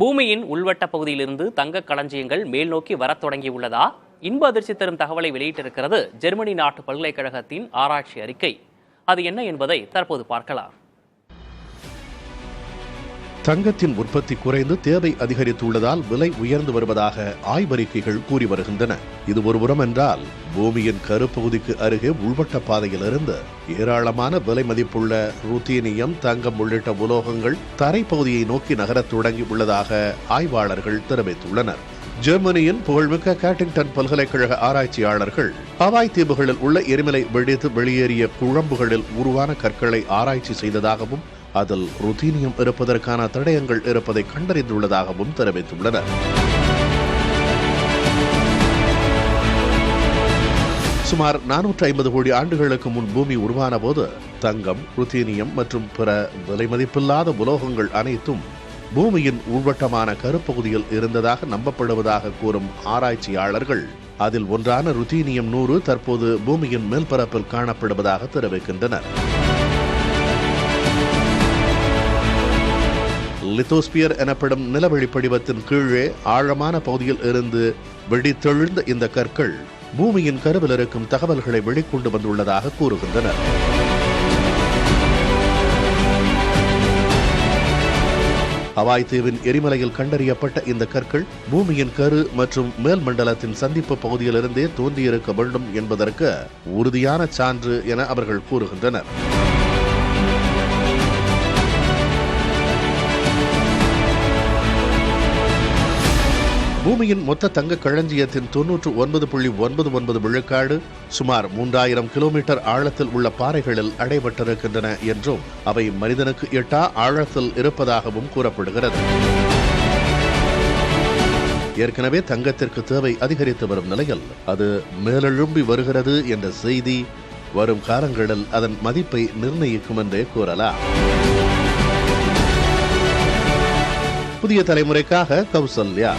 பூமியின் உள்வட்ட பகுதியிலிருந்து தங்க களஞ்சியங்கள் மேல் நோக்கி வரத் தொடங்கியுள்ளதா? இன்ப அதிர்ச்சி தரும் தகவலை வெளியிட்டிருக்கிறது ஜெர்மனி நாட்டு பல்கலைக்கழகத்தின் ஆராய்ச்சி அறிக்கை. அது என்ன என்பதை தற்போது பார்க்கலாம். தங்கத்தின் உற்பத்தி குறைந்து தேவை அதிகரித்துள்ளதால் விலை உயர்ந்து வருவதாக ஆய்வறிக்கைகள் கூறி வருகின்றன. இது ஒருபுறம் என்றால், பூமியின் கருப்பகுதிக்கு அருகே உள்வட்ட பாதையிலிருந்து ஏராளமான விலை மதிப்புள்ள ருத்தீனியம், தங்கம் உள்ளிட்ட உலோகங்கள் தரைப்பகுதியை நோக்கி நகரத் தொடங்கி உள்ளதாக ஆய்வாளர்கள் தெரிவித்துள்ளனர். ஜெர்மனியின் புகழ்மிக்க கேட்டிங்டன் பல்கலைக்கழக ஆராய்ச்சியாளர்கள் ஹவாய் தீவுகளில் உள்ள எரிமலை வெடித்து வெளியேறிய குழம்புகளில் உருவான கற்களை ஆராய்ச்சி செய்ததாகவும் அதில் ருத்தீனியம் இருப்பதற்கான தடயங்கள் இருப்பதை கண்டறிந்துள்ளதாகவும் தெரிவித்துள்ளனர். சுமார் 450 கோடி ஆண்டுகளுக்கு முன் பூமி உருவான போது தங்கம், ருத்தீனியம் மற்றும் பிற விலை மதிப்பில்லாத உலோகங்கள் அனைத்தும் பூமியின் உள்வட்டமான கருப்பகுதியில் இருந்ததாக நம்பப்படுவதாக கூறும் ஆராய்ச்சியாளர்கள் அதில் ஒன்றான ருத்தீனியம் 100 தற்போது பூமியின் மேல்பரப்பில் காணப்படுவதாக தெரிவிக்கின்றனர். லித்தோஸ்பியர் எனப்படும் நிலவெளி படிவத்தின் கீழே ஆழமான பகுதியில் இருந்து வெடித்தெழுந்த இந்த கற்கள் பூமியின் கருவில் இருக்கும் தகவல்களை வெளிக்கொண்டு வந்துள்ளதாக கூறுகின்றனர். ஹவாய் தீவின் எரிமலையில் கண்டறியப்பட்ட இந்த கற்கள் பூமியின் கரு மற்றும் மேல் மண்டலத்தின் சந்திப்பு பகுதியிலிருந்தே தோன்றியிருக்க வேண்டும் என்பதற்கு உறுதியான சான்று என அவர்கள் கூறுகின்றனர். பூமியின் மொத்த தங்க களஞ்சியத்தின் 99.99 விழுக்காடு சுமார் 3000 கிலோமீட்டர் ஆழத்தில் உள்ள பாறைகளில் அடைபட்டிருக்கின்றன என்றும் அவை மனிதனுக்கு எட்டா ஆழத்தில் இருப்பதாகவும் கூறப்படுகிறது. ஏற்கனவே தங்கத்திற்கு தேவை அதிகரித்து வரும் நிலையில் அது மேலெழும்பி வருகிறது என்ற செய்தி வரும் காலங்களில் அதன் மதிப்பை நிர்ணயிக்கும் என்றே கூறலாம். புதிய தலைமுறைக்காக கௌசல்யா.